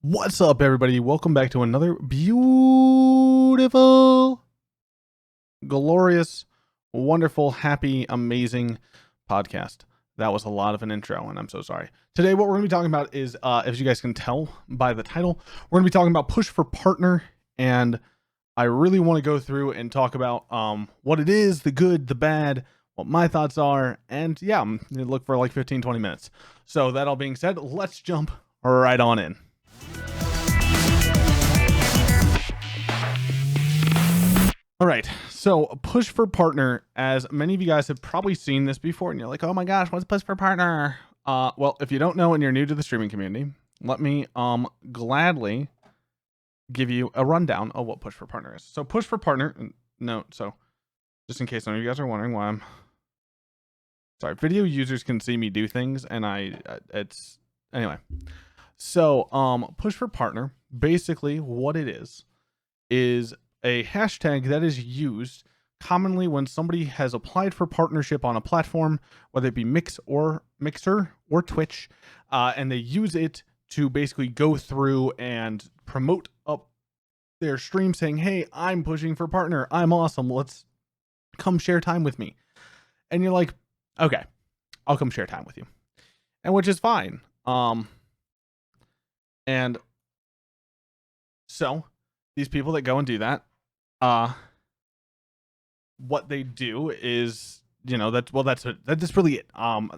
What's up, everybody? Welcome back to another beautiful, glorious, wonderful, happy, amazing podcast. That was a lot of an intro, and I'm so sorry. Today, what we're going to be talking about is, as you guys can tell by the title, we're going to be talking about push for partner, and I really want to go through and talk about what it is, the good, the bad, what my thoughts are, and yeah, I'm going to look for like 15, 20 minutes. So that all being said, let's jump right on in. All right, so push for partner, as many of you guys have probably seen this before, and you're like, oh my gosh, what's push for partner? Well, if you don't know and you're new to the streaming community, let me gladly give you a rundown of what push for partner is. So push for partner, so just in case some of you guys are wondering why I'm sorry, video users can see me do things, and anyway. So push for partner, basically what it is a hashtag that is used commonly when somebody has applied for partnership on a platform, whether it be Mixer or Twitch, and they use it to basically go through and promote up their stream saying, hey, I'm pushing for partner. I'm awesome. Let's come share time with me. And you're like, okay, I'll come share time with you. And which is fine. And so these people that go and do that, what they do is, that's really it. I'm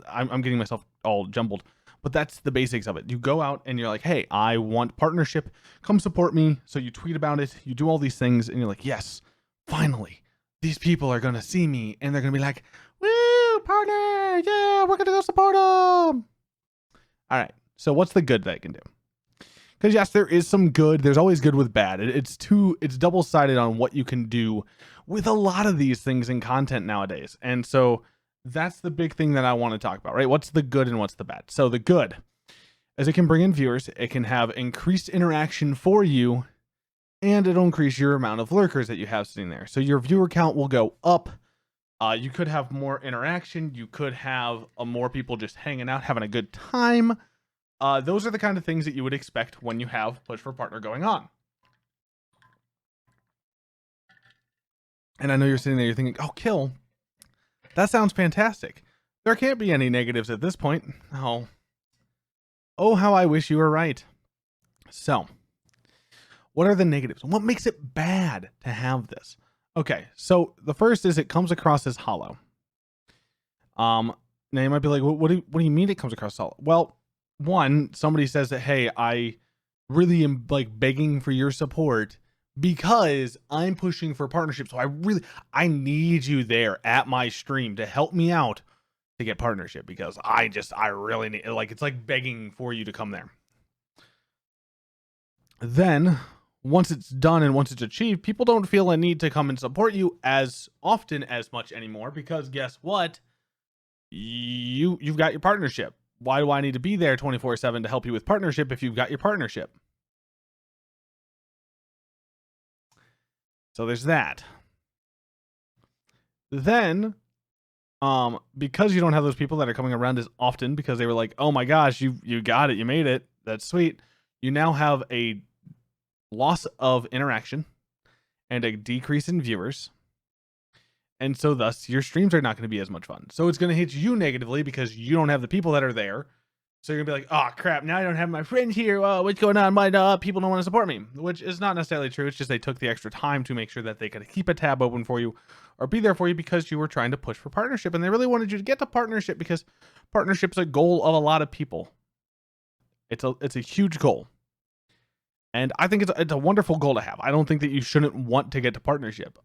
getting myself all jumbled, but that's the basics of it. You go out and you're like, hey, I want partnership, come support me. So you tweet about it, you do all these things, and you're like, yes, finally, these people are gonna see me, and they're gonna be like, woo, partner, yeah, we're gonna go support them. All right, so what's the good that I can do? Because yes, there is some good. There's always good with bad. It's double-sided on what you can do with a lot of these things in content nowadays. And so that's the big thing that I want to talk about, right? What's the good and what's the bad? So the good is it can bring in viewers, it can have increased interaction for you, and it'll increase your amount of lurkers that you have sitting there. So your viewer count will go up. You could have more interaction. You could have more people just hanging out, having a good time. Those are the kind of things that you would expect when you have push for partner going on. And I know you're sitting there, you're thinking, oh, Kill, that sounds fantastic. There can't be any negatives at this point. Oh, how I wish you were right. So, what are the negatives? What makes it bad to have this? Okay, so the first is it comes across as hollow. Now you might be like, what do you mean it comes across hollow? Well, one, somebody says that, hey, I really am like begging for your support because I'm pushing for partnership. So I need you there at my stream to help me out to get partnership because I really need, like, it's like begging for you to come there. Then once it's done and once it's achieved, people don't feel a need to come and support you as often as much anymore because guess what? You've got your partnership. Why do I need to be there 24/7 to help you with partnership if you've got your partnership? So there's that. Then, because you don't have those people that are coming around as often because they were like, oh my gosh, you got it, you made it, that's sweet. You now have a loss of interaction and a decrease in viewers. And so thus your streams are not going to be as much fun. So it's going to hit you negatively because you don't have the people that are there. So you're going to be like, oh crap, now I don't have my friend here. What's going on? My people don't want to support me, which is not necessarily true. It's just they took the extra time to make sure that they could keep a tab open for you or be there for you because you were trying to push for partnership. And they really wanted you to get to partnership because partnership's a goal of a lot of people. It's a huge goal. And I think it's a wonderful goal to have. I don't think that you shouldn't want to get to partnership.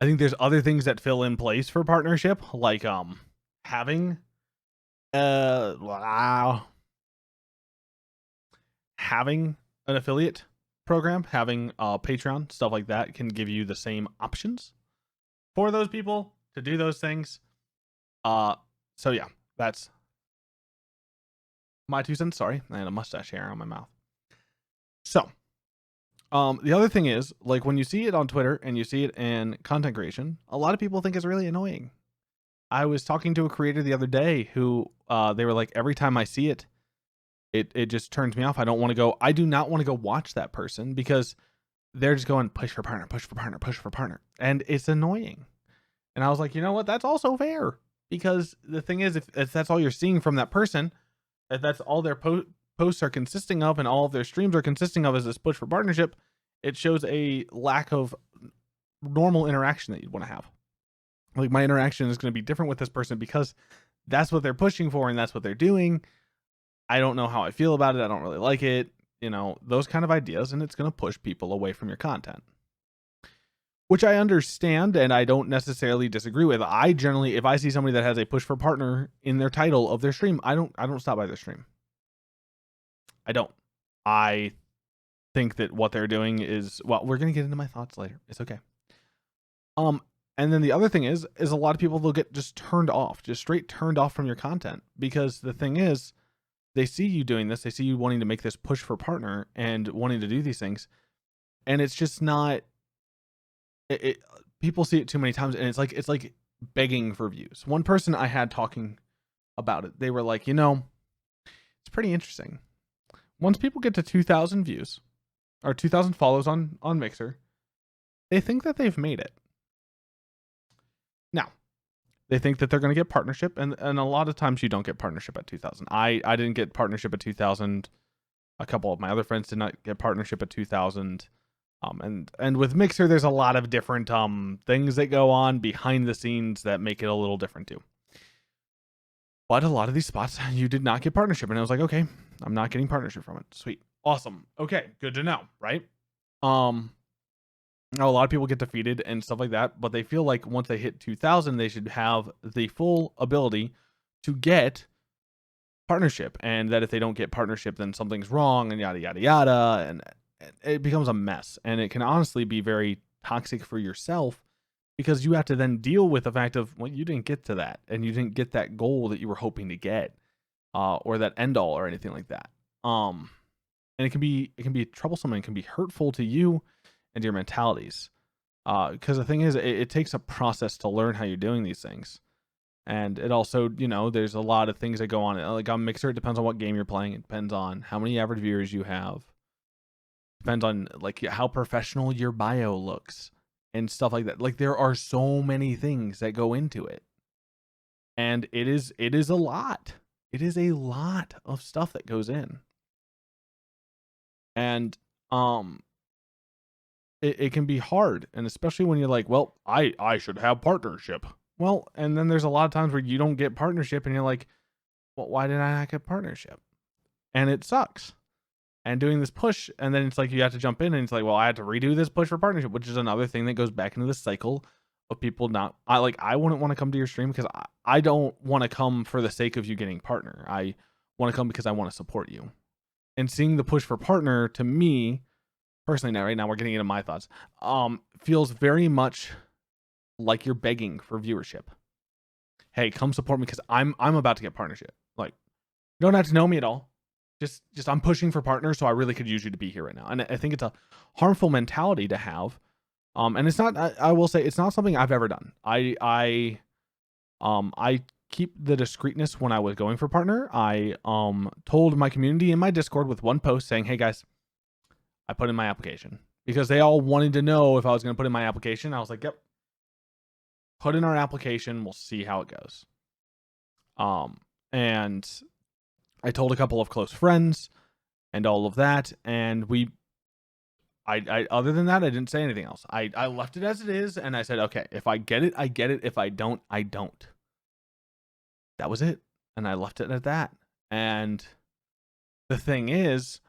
I think there's other things that fill in place for partnership, like having an affiliate program, having Patreon, stuff like that can give you the same options for those people to do those things. So yeah, that's my 2 cents. Sorry, I had a mustache hair on my mouth. So the other thing is, like, when you see it on Twitter and you see it in content creation, a lot of people think it's really annoying. I was talking to a creator the other day who they were like, every time I see it, It just turns me off. I do not want to go watch that person because they're just going push for partner, push for partner, push for partner. And it's annoying. And I was like, you know what? That's also fair. Because the thing is, if that's all you're seeing from that person, if that's all their posts are consisting of and all of their streams are consisting of is this push for partnership, it shows a lack of normal interaction that you'd want to have. Like, my interaction is going to be different with this person because that's what they're pushing for and that's what they're doing. I don't know how I feel about it. I don't really like it. Those kind of ideas, and it's going to push people away from your content, which I understand and I don't necessarily disagree with. I generally, if I see somebody that has a push for partner in their title of their stream, I don't stop by their stream. I don't. I think that what they're doing is, well, we're going to get into my thoughts later. It's okay. And then the other thing is a lot of people, they'll get just turned off, just straight turned off from your content, because the thing is, they see you doing this, they see you wanting to make this push for partner and wanting to do these things, and it's just not, people see it too many times, and it's like begging for views. One person I had talking about it, they were like, it's pretty interesting. Once people get to 2,000 views or 2,000 follows on Mixer, they think that they've made it. Now, they think that they're going to get partnership, and a lot of times you don't get partnership at 2,000. I didn't get partnership at 2,000. A couple of my other friends did not get partnership at 2,000. And with Mixer, there's a lot of different things that go on behind the scenes that make it a little different too. But a lot of these spots, you did not get partnership, and I was like, okay, I'm not getting partnership from it. Sweet, awesome, okay, good to know, right? Now, a lot of people get defeated and stuff like that, but they feel like once they hit 2,000, they should have the full ability to get partnership, and that if they don't get partnership, then something's wrong, and yada, yada, yada, and it becomes a mess. And it can honestly be very toxic for yourself, because you have to then deal with the fact of, well, you didn't get to that, and you didn't get that goal that you were hoping to get, or that end all or anything like that. And it can be troublesome, and it can be hurtful to you and your mentalities, because the thing is, it takes a process to learn how you're doing these things. And it also, there's a lot of things that go on. Like on Mixer, it depends on what game you're playing. It depends on how many average viewers you have. Depends on like how professional your bio looks and stuff like that. Like, there are so many things that go into it, and it is a lot. It is a lot of stuff that goes in, and it can be hard, and especially when you're like, well, I should have partnership. Well, and then there's a lot of times where you don't get partnership, and you're like, well, why did I not get partnership? And it sucks. And doing this push, and then it's like you have to jump in, and it's like, well, I had to redo this push for partnership, which is another thing that goes back into the cycle of people not. I wouldn't want to come to your stream because I don't want to come for the sake of you getting partner. I want to come because I want to support you. And seeing the push for partner, to me personally, now right now we're getting into my thoughts, feels very much like you're begging for viewership. Hey, come support me because I'm about to get partnership. Like, you don't have to know me at all. Just I'm pushing for partners, so I really could use you to be here right now. And I think it's a harmful mentality to have. And it's not. I will say it's not something I've ever done. I keep the discreetness when I was going for partner. I told my community in my Discord with one post saying, "Hey guys, I put in my application," because they all wanted to know if I was going to put in my application. I was like, "Yep, put in our application. We'll see how it goes." And I told a couple of close friends and all of that, and I other than that, I didn't say anything else. I left it as it is, and I said, okay, if I get it, I get it. If I don't, I don't. That was it, and I left it at that. And the thing is,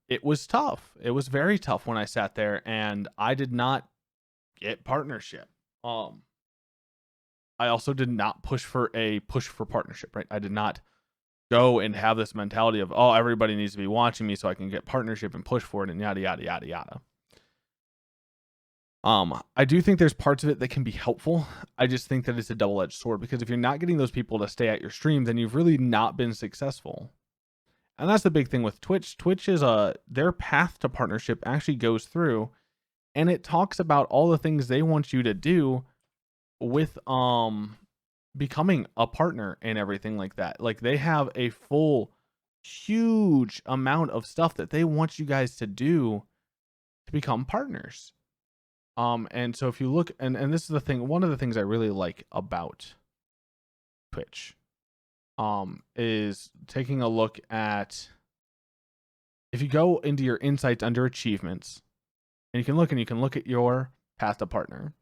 it was tough. It was very tough when I sat there, and I did not get partnership. I also did not push for partnership, right? I did not go and have this mentality of, oh, everybody needs to be watching me so I can get partnership and push for it and yada, yada, yada, yada. I do think there's parts of it that can be helpful. I just think that it's a double-edged sword, because if you're not getting those people to stay at your stream, then you've really not been successful. And that's the big thing with Twitch. Twitch is their path to partnership actually goes through, and it talks about all the things they want you to do with becoming a partner and everything like that. Like, they have a full huge amount of stuff that they want you guys to do to become partners. And so if you look, and this is the thing, one of the things I really like about Twitch, is taking a look at, if you go into your insights under achievements, and you can look at your path to partner.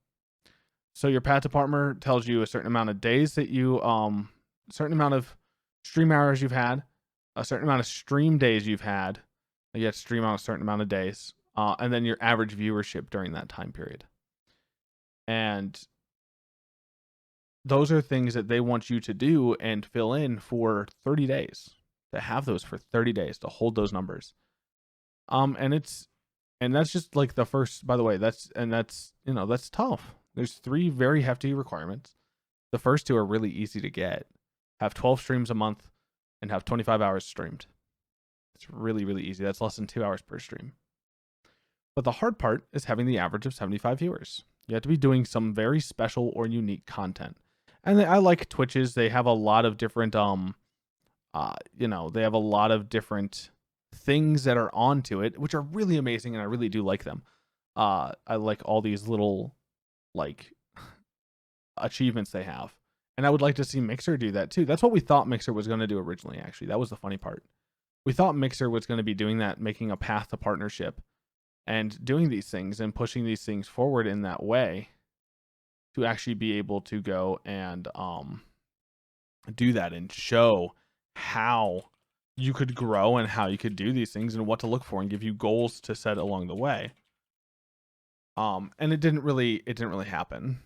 So your path to partner tells you a certain amount of days that you, a certain amount of stream hours you've had, a certain amount of stream days you've had. You have to stream on a certain amount of days, and then your average viewership during that time period. And those are things that they want you to do and fill in for 30 days, to have those for 30 days, to hold those numbers. And that's just like the first, by the way, that's tough. There's 3 very hefty requirements. The first 2 are really easy to get. Have 12 streams a month and have 25 hours streamed. It's really, really easy. That's less than 2 hours per stream. But the hard part is having the average of 75 viewers. You have to be doing some very special or unique content. And I like Twitches. They have a lot of different, they have a lot of different things that are onto it, which are really amazing, and I really do like them. I like all these little, like, achievements they have. And I would like to see Mixer do that too. That's what we thought Mixer was going to do originally, actually. That was the funny part. We thought Mixer was going to be doing that, making a path to partnership and doing these things and pushing these things forward in that way to actually be able to go and do that and show how you could grow and how you could do these things and what to look for and give you goals to set along the way. And it didn't really happen.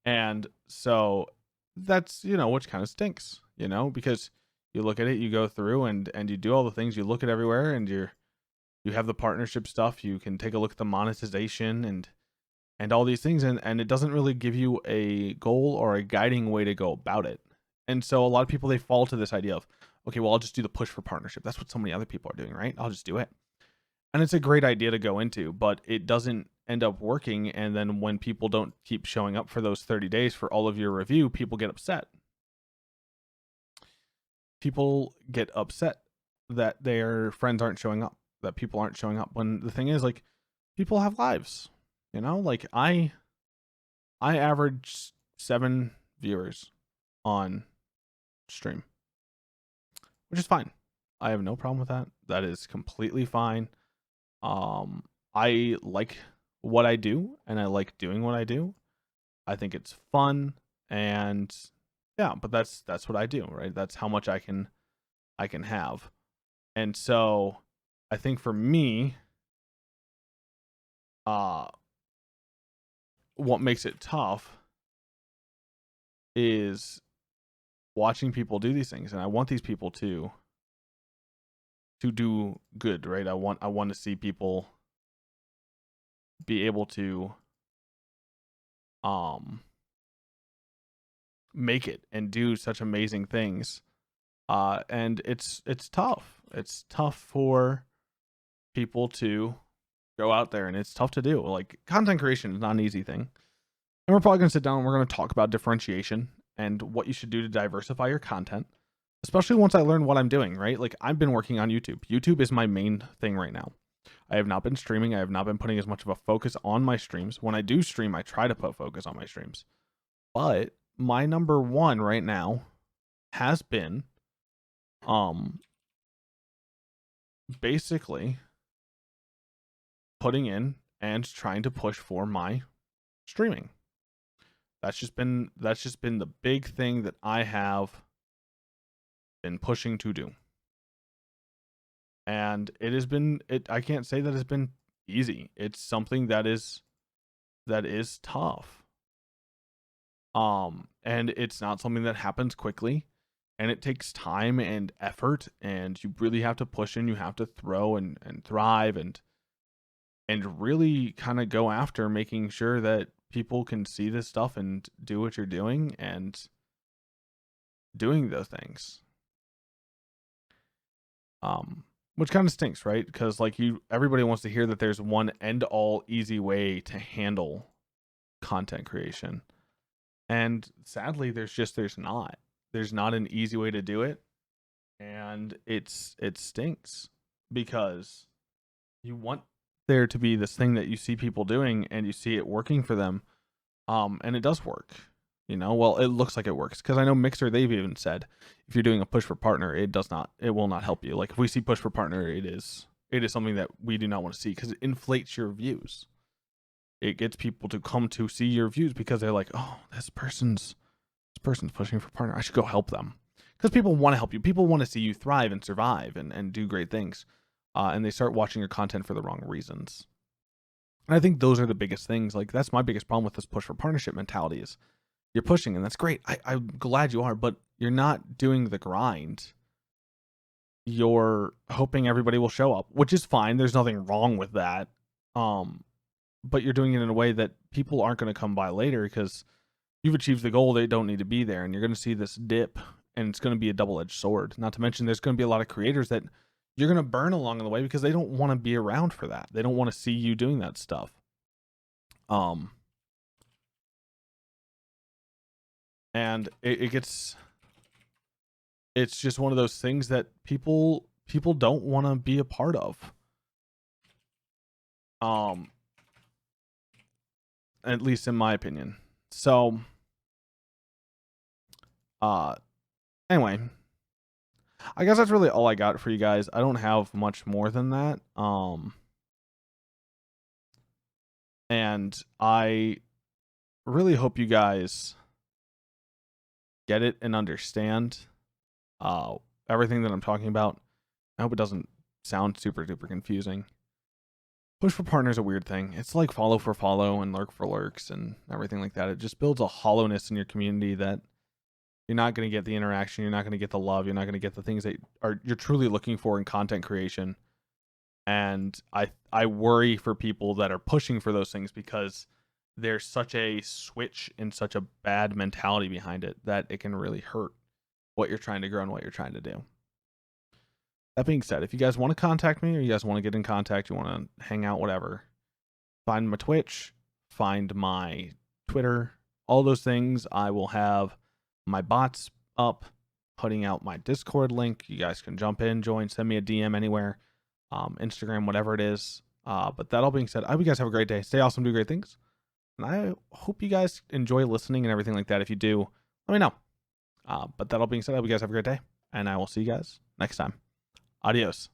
And so that's, which kind of stinks, because you look at it, you go through and you do all the things, you look at everywhere, and you have the partnership stuff. You can take a look at the monetization and all these things. And it doesn't really give you a goal or a guiding way to go about it. And so a lot of people, they fall to this idea of, okay, well, I'll just do the push for partnership. That's what so many other people are doing, right? I'll just do it. And it's a great idea to go into, but it doesn't end up working. And then when people don't keep showing up for those 30 days for all of your review, people get upset. People get upset that their friends aren't showing up, that people aren't showing up. When the thing is, like, people have lives, like I average 7 viewers on stream, which is fine. I have no problem with that. That is completely fine. I like what I do, and I like doing what I do. I think it's fun, and yeah, but that's what I do, right? That's how much I can have. And so I think for me, what makes it tough is watching people do these things, and I want these people to do good, right? I want to see people be able to make it and do such amazing things. And it's tough. It's tough for people to go out there, and it's tough to do. Like, content creation is not an easy thing. And we're probably going to sit down and we're going to talk about differentiation and what you should do to diversify your content, especially once I learn what I'm doing, right? Like, I've been working on YouTube. YouTube is my main thing right now. I have not been streaming. I have not been putting as much of a focus on my streams. When I do stream, I try to put focus on my streams. But my number one right now has been basically putting in and trying to push for my streaming. That's just been the big thing that I have been pushing to do. And I can't say that it's been easy. It's something that is tough. And it's not something that happens quickly, and it takes time and effort, and you really have to push in, you have to throw and thrive and really kind of go after making sure that people can see this stuff and do what you're doing and doing those things. Which kind of stinks, right? Because like everybody wants to hear that there's one end all easy way to handle content creation. And sadly, there's not an easy way to do it. And it stinks because you want there to be this thing that you see people doing and you see it working for them. And it does work. Well, it looks like it works because I know Mixer, they've even said if you're doing a push for partner, it will not help you. Like if we see push for partner, it is something that we do not want to see because it inflates your views. It gets people to come to see your views because they're like, oh, this person's pushing for partner. I should go help them. Because people want to help you. People want to see you thrive and survive and do great things. And they start watching your content for the wrong reasons. And I think those are the biggest things. Like that's my biggest problem with this push for partnership mentality is you're pushing, and that's great. I'm glad you are, but you're not doing the grind. You're hoping everybody will show up, which is fine. There's nothing wrong with that. But you're doing it in a way that people aren't going to come by later because you've achieved the goal. They don't need to be there, and you're going to see this dip, and it's going to be a double-edged sword. Not to mention there's going to be a lot of creators that you're going to burn along the way because they don't want to be around for that. They don't want to see you doing that stuff. And it's just one of those things that people don't want to be a part of. At least in my opinion. So anyway, I guess that's really all I got for you guys. I don't have much more than that. And I really hope you guys get it and understand everything that I'm talking about. I hope it doesn't sound super duper confusing. Push for partner is a weird thing. It's like follow for follow and lurk for lurks and everything like that. It just builds a hollowness in your community that you're not going to get the interaction. You're not going to get the love. You're not going to get the things that you're truly looking for in content creation. And I worry for people that are pushing for those things because there's such a switch and such a bad mentality behind it that it can really hurt what you're trying to grow and what you're trying to do. That being said, if you guys want to contact me or you guys want to get in contact, you want to hang out, whatever, find my Twitch, find my Twitter, all those things. I will have my bots up, putting out my Discord link. You guys can jump in, join, send me a DM anywhere, Instagram, whatever it is. But that all being said, I hope you guys have a great day. Stay awesome, do great things. And I hope you guys enjoy listening and everything like that. If you do, let me know. But that all being said, I hope you guys have a great day. And I will see you guys next time. Adios.